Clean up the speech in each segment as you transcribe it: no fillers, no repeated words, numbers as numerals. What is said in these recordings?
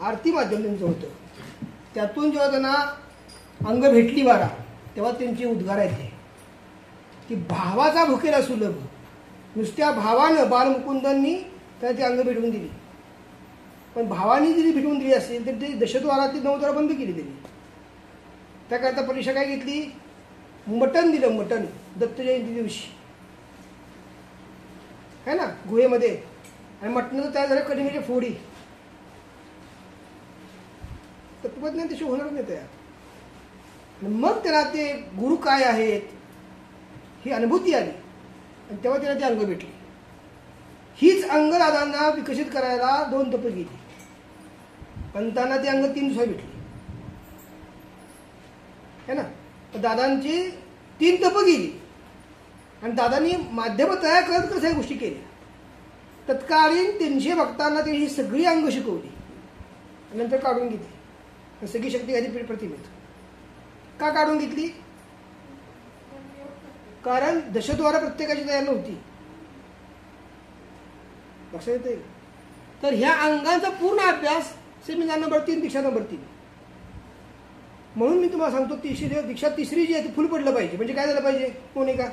आरती माध्यम त्यांचं होतं. त्यातून जेव्हा त्यांना अंग भेटली बारा, तेव्हा त्यांची उद्गार येते की भावाचा भुकेला सुलभ. नुसत्या भावानं बालमुकुंदांनी त्यांना ती अंग भेटवून दिली. पण भावानी जरी भेटवून दिली असेल तर ते दशद्वारातील 9 द्वार बंद केली त्यांनी. त्याकरता परीक्षा काय घेतली? मटण दिलं, मटण दत्त जयंती दिवशी है ना, गुहेमध्ये. आणि मटणाचं तयार झालं कधी म्हणजे फोडी. तत्वज्ञान तशी होणार नाही तयार. मग त्याला ते गुरु काय आहेत ही अनुभूती आली आणि तेव्हा त्याला ते अंग भेटली. हीच अंग दादांना विकसित करायला 2 तप गेली. पंतांना ते अंग 3 दिवसात भेटली है ना. दादांची 3 तप गेली आणि दादांनी माध्यम तयार करत करत ह्या गोष्टी केल्या. तत्कालीन 300 भक्तांना ते ही सगळी अंग शिकवली आणि नंतर काढून घेतली. सगळी शक्ती घाली प्रतिमेत. का काढून घेतली? कारण दशद्वारा प्रत्येकाची तयार नव्हती. लक्षात येते. तर ह्या अंगांचा पूर्ण अभ्यास सेमिनार नंबर 3, दीक्षा नंबर 3. म्हणून मी तुम्हाला सांगतो दीक्षा तिसरी जी आहे ती फुल पडलं पाहिजे. म्हणजे काय झालं पाहिजे? मोनिका,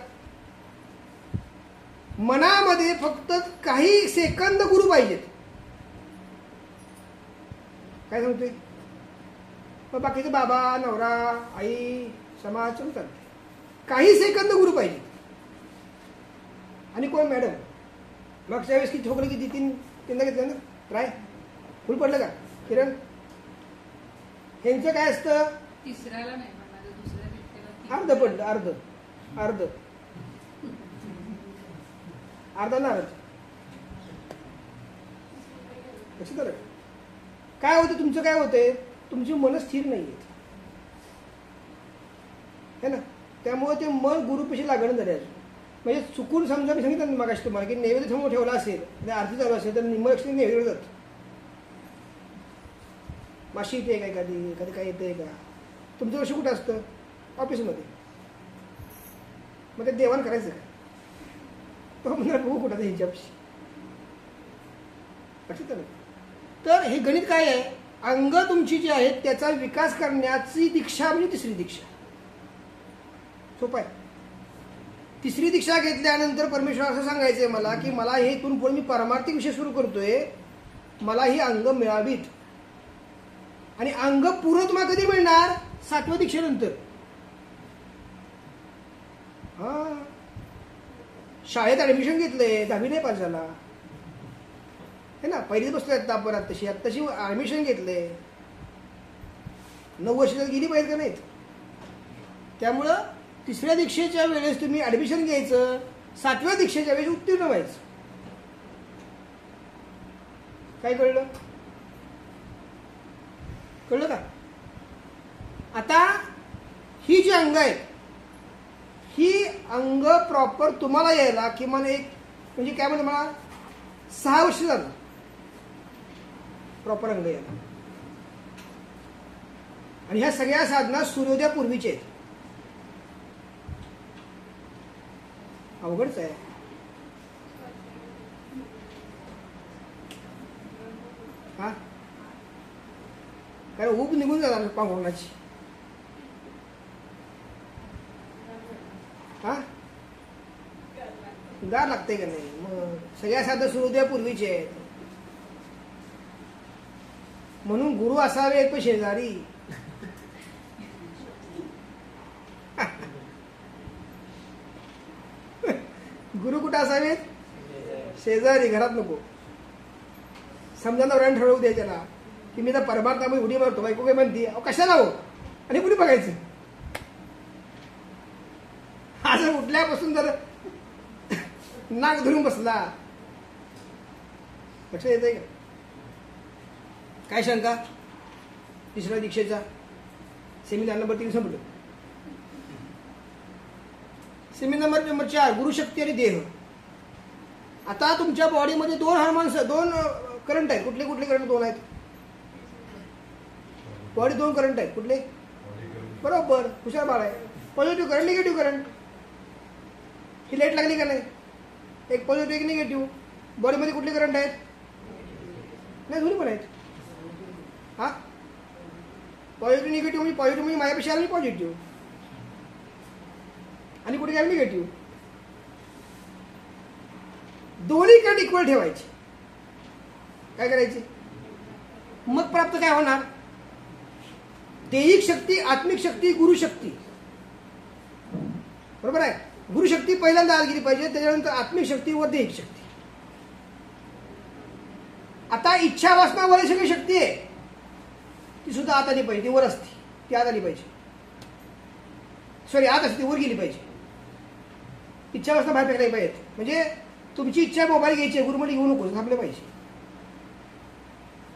मनामध्ये फक्त काही सेकंद गुरु पाहिजेत. काय सांगतोय? मग बाकीचे बाबा, नवरा, आई, समाज चालते. काही सेकंद गुरु पाहिजे. आणि कोण मॅडम मागच्या वेळेस किती ठोकलं? किती 3दा घेतलं ना ट्राय? फुल पडलं का किरण? ह्यांचं काय असतं? तिसऱ्याला नाही, अर्ध पडलं. अर्ध अर्ध अर्धा नारळ. लक्षात आलं? काय होतं तुमचं? काय होतंय? तुमची मन स्थिर नाही आहेत है ना. त्यामुळे ते मन गुरुपेशी लागणं झाले. म्हणजे चुकून समजा मी सांगितलं ना मगाशी तुम्हाला की नैवेद्य समोर ठेवला असेल आणि आरती चालू असेल तर निम्म लक्ष नैवेद्य जात. माशी येते का एखादी काय येते का? तुमचं लक्ष कुठं असतं? ऑफिसमध्ये. मग ते देवाण करायचं का? तो म्हणणार बघू कुठं ह्याच्यापाशी. लक्षात आलं? तर हे गणित काय आहे? अंग तुमची जी आहेत त्याचा विकास करण्याची दीक्षा म्हणजे तिसरी दीक्षा. सोपं आहे. तिसरी दीक्षा घेतल्यानंतर परमेश्वर असं सांगायचंय मला की मला हे इथून पुढे मी पारमार्थिक विषय सुरू करतोय, मला ही अंग मिळावीत. आणि अंग पूर्ण तुम्हाला कधी मिळणार? 7व्या दीक्षेनंतर. हा, शाळेत ऍडमिशन घेतलंय, 10वी नाही पास झाला है ना. पहिलीच बसतोय आता तशी ऍडमिशन घेतलंय. 9 वर्ष गेली पाहिजे का नाहीत? त्यामुळं 3ऱ्या दीक्षेच्या वेळेस तुम्ही ऍडमिशन घ्यायचं, 7व्या दीक्षेच्या वेळेस उत्तीर्ण व्हायचं. काय कळलं? कळलं का? आता ही जी अंग आहेत ही अंग प्रॉपर तुम्हाला यायला किमान एक म्हणजे काय म्हणतो मला 6 वर्ष झालं प्रॉपर अंग यायला. आणि ह्या सगळ्या साधना सूर्योदयापूर्वीचे आहेत. अवघडच आहे. हा, काय ऊब निघून जाणार पांघरुणाची. हा, गार लागते का नाही? मग सगळ्या साधना सूर्योदयापूर्वीचे आहेत. म्हणून गुरु असावे तो शेजारी. गुरु कुठं असावेत? शेजारी, घरात नको. समजा नवऱ्यानं ठरवू द्या त्याला की मी तर परमार्थामध्ये उडी मारतो, बायको काय म्हणते कशाला हो आणि कुणी बघायचं. असं उठल्यापासून जर नाक धरून बसला. लक्षात येतंय का? काय शंका? 3ऱ्या दीक्षेचा सेमिनार नंबर 3 संपलं. सेमिनार नंबर 4 गुरुशक्ती आणि देह. आता तुमच्या बॉडीमध्ये 2 हार्मोन्स, 2 करंट आहेत. कुठले कुठले करंट? 2 आहेत. बॉडी 2 करंट आहेत. कुठले? बरोबर, हुशार बाळ आहे. Positive current, negative current. ही लाईट लागली का नाही? एक पॉझिटिव्ह एक निगेटिव्ह. बॉडीमध्ये कुठले करंट आहेत? नाही, दोन्ही पण आहेत. निगेटिव्ह म्हणजे पॉझिटिव्ह म्हणजे माझ्यापेक्षा आलं पॉझिटिव्ह आणि कुठे काय निगेटिव्ह. दोन्ही करंट इक्वल ठेवायचे. काय करायचे मग प्राप्त काय होणार. दैहिक शक्ती, आत्मिक शक्ती, गुरुशक्ती. बरोबर आहे. गुरुशक्ती पहिल्यांदा आत गेली पाहिजे, त्याच्यानंतर आत्मिक शक्ती व दैहिक शक्ती. आता इच्छा वासना वर सगळी शक्ती आहे ती सुद्धा आत आली पाहिजे. ती वर असते, ती आत आली पाहिजे. सॉरी, आत असते, वर गेली पाहिजे. इच्छा वासना बाहेर फेकली पाहिजेत. म्हणजे तुमची इच्छा मोबाईल घ्यायची आहे, गुरुमध्ये घेऊ नको, थांबले पाहिजे.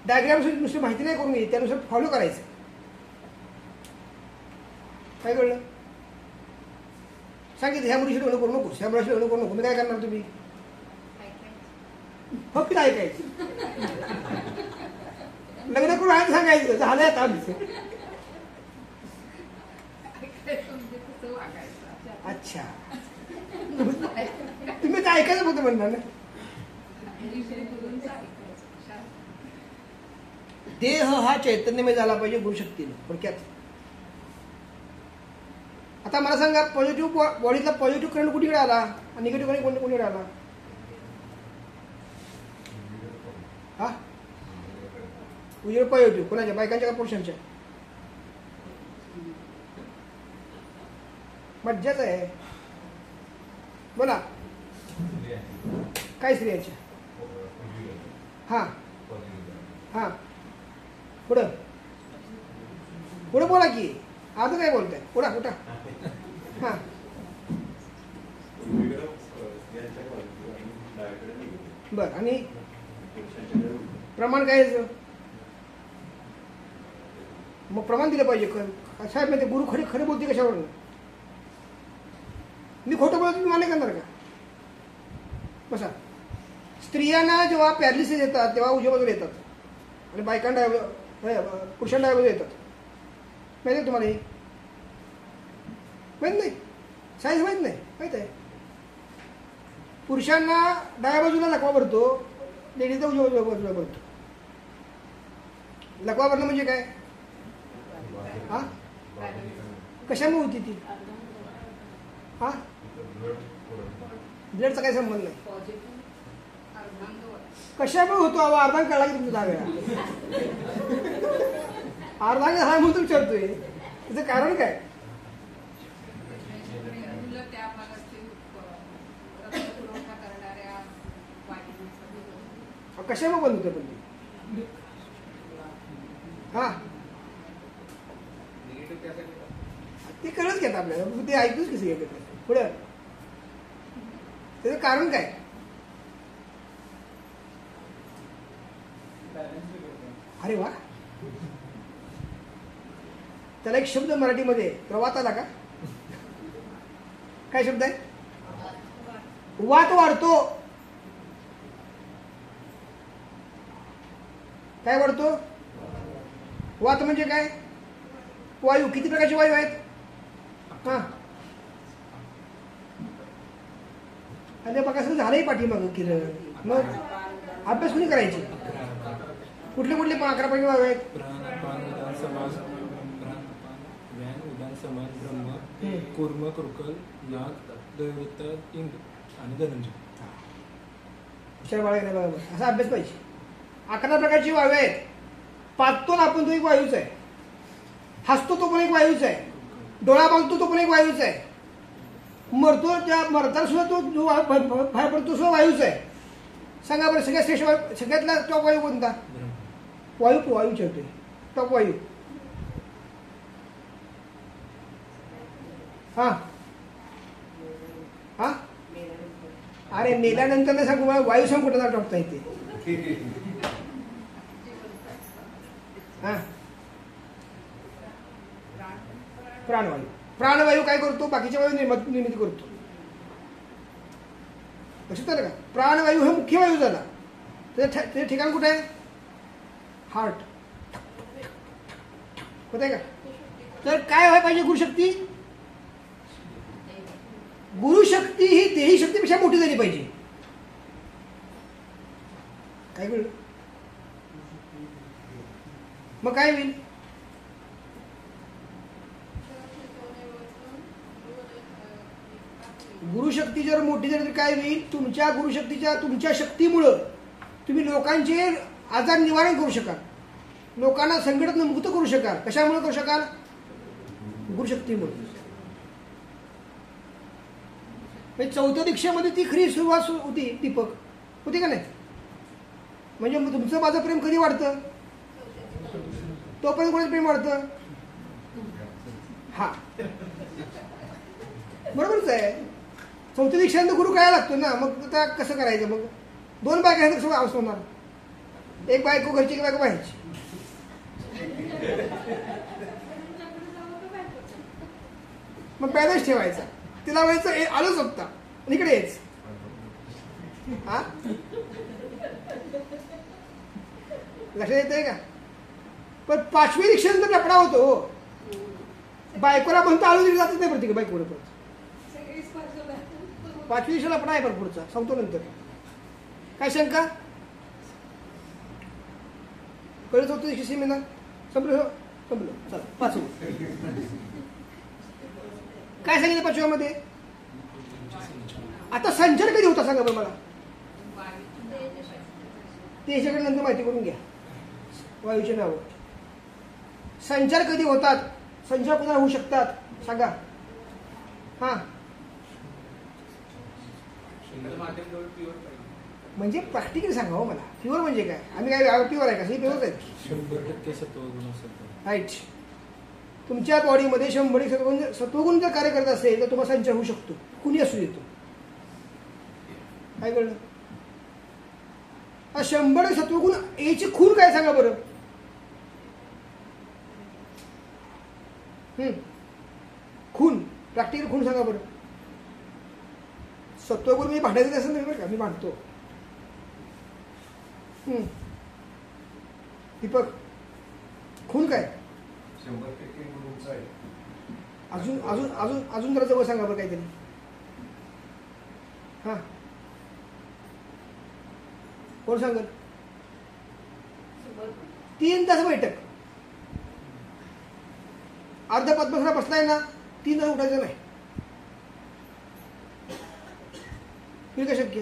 डायग्राम नुसती माहिती नाही करून घ्यायची, त्यानुसार फॉलो करायचं. काय कळलं. सांगितलं ह्या मुलीशी लग्न करू नको, ह्या मुलाशी लग्न करू नको. मी काय करणार तुम्ही फक्त ऐकायचं. लग्न करून आहे सांगायचं, झालं आता आमचं. अच्छा, तुम्ही तर ऐकायचं होतं म्हणणार ना. देह हा चैतन्यमय झाला पाहिजे गुरुशक्तीने थोडक्यात. आता मला सांगा, पॉझिटिव्ह बॉडीतला पॉझिटिव्ह करंट कुठेकडे आला आणि निगेटिव्ह करंट कोणीकडे आला. हा उजेड पॉझिटिव्ह कोणाच्या, बायकांच्या का पुरुषांच्या. मज्जाच आहे. बोला काय स्त्रियांच्या. हा हा पुढं पुढं बोला की, आता काय बोलताय. पुढा कुठं. हा बर. आणि प्रमाण काय मग प्रमाण दिलं पाहिजे. साहेब माहिती गुरु खरे खरे बोलते कशावरून. मी खोटं बोलतो तुम्ही मान्य करणार का. बसा. स्त्रियांना जेव्हा पॅरालिसिस येतात तेव्हा उजव्या बाजूला येतात आणि बायकांना पुरुषांना डाव्या बाजूला येतात. माहिती आहे तुम्हाला हे. माहीत नाही. सायन्स माहीत नाही. माहीत आहे. पुरुषांना डाव्या बाजूला लकवा भरतो, लेडीजला उजव्या बाजूला भरतो. लकवा भरणं म्हणजे काय. हा कशामुळे होती ती. हा ब्लडचा काही संबंध नाही. कशामुळे होतो अर्धांग कळला की तुमचा 10 वेळा. अर्धांग हा म्हणून विचारतोय, त्याचं कारण काय. कशामुळे बंद होतं पण हा ते कळत घेत आपल्याला, ते ऐकूच कसं घेत पुढं. त्याचं कारण काय. अरे वा. त्याला एक शब्द मराठीमध्ये प्रवात आला का. काय शब्द आहे. वात वाढतो. काय वाढतो. वात म्हणजे काय. वायू. किती प्रकारचे वायू आहेत. हा आणि बघा सगळं झालंही पाठीमागं किरण. मग अभ्यास कुणी करायचे. कुठले कुठले 11 पैकी वायू आहेत. कूर्म, कृकल, नाग, दैवत, इंद्र आणि धनंजय. हुशार बाळा बरोबर असा अभ्यास पाहिजे. 11 प्रकारची वायू आहेत. पाहतो ना आपण तो एक वायूच आहे. हसतो तो पण एक वायूच आहे. डोळा बांधतो तो पण एक वायूच आहे. मरतो त्या मरताना सुद्धा तो जो बाहेर पडतो सुद्धा वायूच आहे. सांगा बरं सगळ्यात श्रेष्ठ सगळ्यातला टॉप वायू कोणता. वायू वायू चढतोय टॉप वायू. हा हा अरे मेल्यानंतर नाही सांगू मला वायू सांग कुठं टॉपता येते. हा प्राणवायू. प्राणवायू काय करतो. बाकीच्या वायू निर्मिती करतो. लक्षात आलं का. प्राणवायू हा मुख्य वायू झाला. त्याचं ठिकाण कुठे आहे. हार्ट. होत आहे का. तर काय व्हायला पाहिजे. गुरुशक्ती. गुरुशक्ती ही देही शक्तीपेक्षा मोठी झाली पाहिजे. काय कळलं. मग काय होईल. गुरुशक्ती जर मोठी झाली तर काय होईल, तुमच्या गुरुशक्तीच्या तुमच्या शक्तीमुळं तुम्ही लोकांचे आजार निवारण करू शकाल, लोकांना संकटातून मुक्त करू शकाल. कशामुळे करू शकाल? गुरुशक्तीमुळे. म्हणजे चौथ्या दीक्षेमध्ये ती खरी सुरुवात होती दीपक, होती का नाही? म्हणजे तुमचं माझं प्रेम कधी वाढतं? तोपर्यंत कोणाचं प्रेम वाढतं? हा, बरोबरच आहे. चौथ्या दीक्षांत गुरु काय लागतो ना, मग आता कसं करायचं? मग 2 बायका कसं अवस्था होणार? एक बायको घरची, एक बायको बाहेरची. मग बॅलन्स ठेवायचा, तिला व्हायचं आलोच होता इकडे यायच. हा, लक्षात येतंय का? पण 5वी दीक्षेनंतर लफडा होतो. बायकोला म्हणतो आलो तरी जातच नाही प्रत्येक बायकोला. 5वी दीक्षेला लफडा आहे पण पुढचा सांगतो नंतर. काय शंका? कळत होतं दीक्षे सेमिनार संपलं. चला 5वी काय सांगितलं 5व्यामध्ये? आता संचार कधी होता सांगा बरं मला. ते याच्याकडे नंतर माहिती करून घ्या. वायूचे नाव संचार कधी होतात, संचार कोणाला होऊ शकतात सांगा. हा, म्हणजे प्रॅक्टिकली सांगा हो मला. प्युअर म्हणजे काय? आम्ही काय प्युअर आहे का? हे प्युअर आहे. 100% सत्वगुण असेल राईट. तुमच्या बॉडीमध्ये 100% सत्वगुण जर कार्य करत असेल तर तुम्हाला संचार होऊ शकतो, कुणी असू देतो. काय कळलं? 100 सत्वगुण याची खून काय सांगा बरं? खून, प्रॅक्टिकल खून सांगा बरं. सत्वगुण मी भांडायचं असं नाही बरं का, मी भांडतो. दीपक, खून काय? 100% गुरुचा आहे. अजून अजून अजून अजून जरा जवळ सांगा बरं काहीतरी. हा, कोण सांगत? 3 तास बैठक. अर्धा पद्मसरा बसलाय ना, 3 तास उठायचं नाही. हे काय शक्य?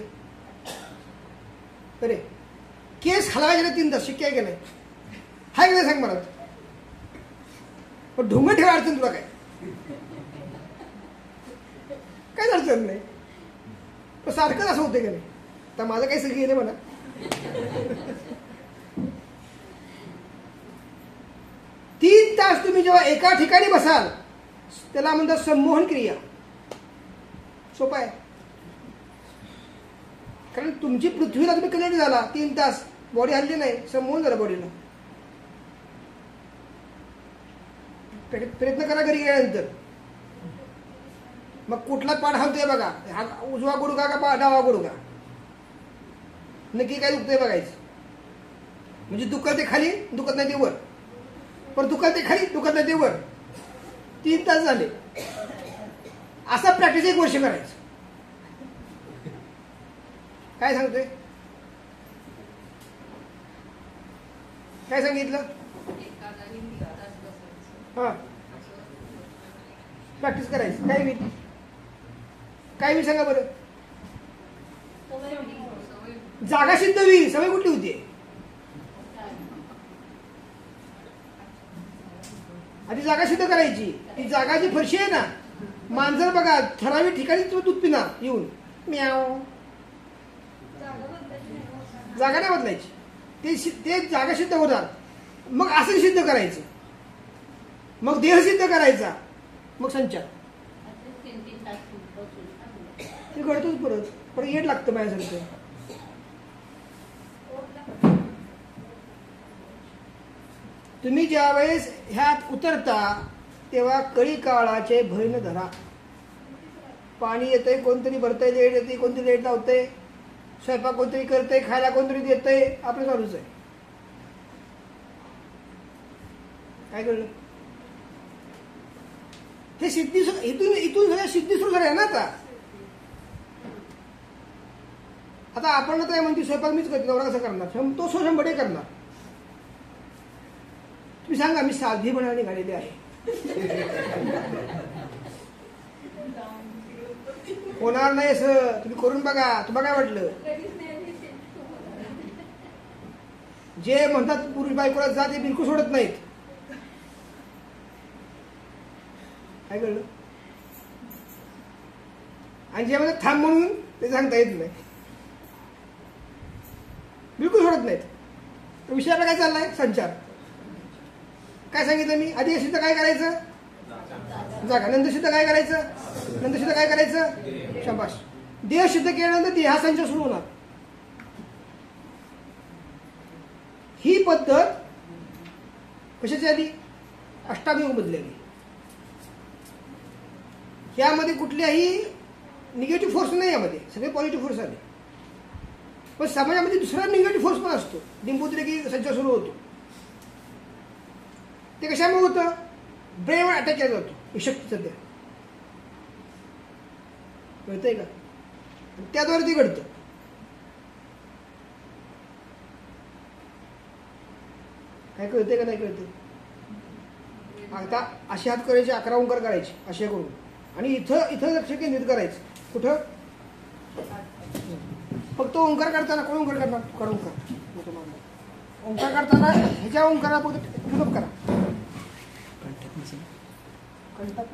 अरे केस हलवायचे 3 तास शक्य आहे का नाही? हाय का नाही सांग मला. पण ढोंग ठेवा अडचण तुला काय? काहीच अडचण नाही. पण सारखंच असं होते का नाही? तर माझं काही सगळी गेले म्हणा. 3 तास तुम्ही जेव्हा एका ठिकाणी बसाल त्याला म्हणतात संमोहन क्रिया. सोपं आहे. कारण तुमची पृथ्वीला तुम्ही कनेक्ट झाला 3 तास, बॉडी हल्ली नाही, संमोहन झालं बॉडीला. प्रयत्न करा घरी गेल्यानंतर. मग कुठला पाठ हलतोय बघा, हा उजवा गुडघा का डावा गुडघा, नक्की काय दुखतंय बघायचं. म्हणजे दुखत ते खाली, दुखत नाही ते वर, पण दुखत ते खाली, दुखत नाही ते वर. 3 तास झाले. असा प्रॅक्टिस 1 वर्ष करायचं. काय सांगतोय? काय सांगितलं? हा, प्रॅक्टिस करायची. काय होईल? काय होईल सांगा बरं? जागा सिद्ध होईल. सवय कुठली होती? आधी जागा सिद्ध करायची. ती जागा जी फरशी आहे ना, मांजर बघा ठराविक ठिकाणी तो दूध पिणार येऊन म्याव. जागा नाही बदलायची. ते जागा सिद्ध होणार. मग असं सिद्ध करायचं, मग देह सिद्ध करायचा, मग संचार. ते घडतोच परत. पण येड लागतं माझ्यासारखं. तुम्ही ज्यावेळेस ह्यात उतरता तेव्हा कळी काळाचे भय न धरा. पाणी येतंय, कोणतरी भरतंय, लेट येते, कोणतरी लेट लावतंय, स्वयंपाक कोणतरी करतंय, खायला कोणतरी देतंय, आपलं चालूच आहे. काय कळलं? हे सिद्धी इथून सगळ्या सिद्धी सुरू झाल्या ना. आता आपण काय म्हणते, स्वयंपाक मीच करते, नवरा कसं करणार? तो 100% करणार. तुम्ही सांगा, मी साधीपणाने निघालेले आहे. होणार नाही असं. तुम्ही करून बघा. तुम्हाला काय वाटलं? जे म्हणतात पुरुष बायकोला जा ते बिलकुल सोडत नाहीत. काय कळलं? आणि जे म्हणतात थांब म्हणून ते सांगता येत नाही, बिलकुल सोडत नाहीत. तर विषय आपला काय चाललाय? संचार. काय सांगितलं मी आधी? सिद्ध काय करायचं? जागा. नंतर सिद्ध काय करायचं? नंतर सिद्ध काय करायचं? शाबास. देह सिद्ध केल्यानंतर देहा संचार सुरू होणार. ही पद्धत कशाची आली? अष्टांग मधली आली. यामध्ये कुठल्याही निगेटिव्ह फोर्स नाही, यामध्ये सगळे पॉझिटिव्ह फोर्स आले. पण समाजामध्ये दुसरा निगेटिव्ह फोर्स पण असतो. डिंबोद्रेकी संचार सुरू होतो. ते कशामुळे होतं? ब्रेनवर अटॅक केला जातो ही शक्ती सध्या. कळतंय का? त्याद्वारे ते घडतं. काय कळतंय का नाही कळतंय? आता असे हात करायचे, 11 ओंकार करायचे असे करून, आणि इथं इथं लक्ष केंद्रित करायचं. कुठं? फक्त ओंकार काढताना कोण ओंकार करणार? कर ओंकार. ओंकार काढताना ह्याच्या ओंकारा फक्त करा. कंटात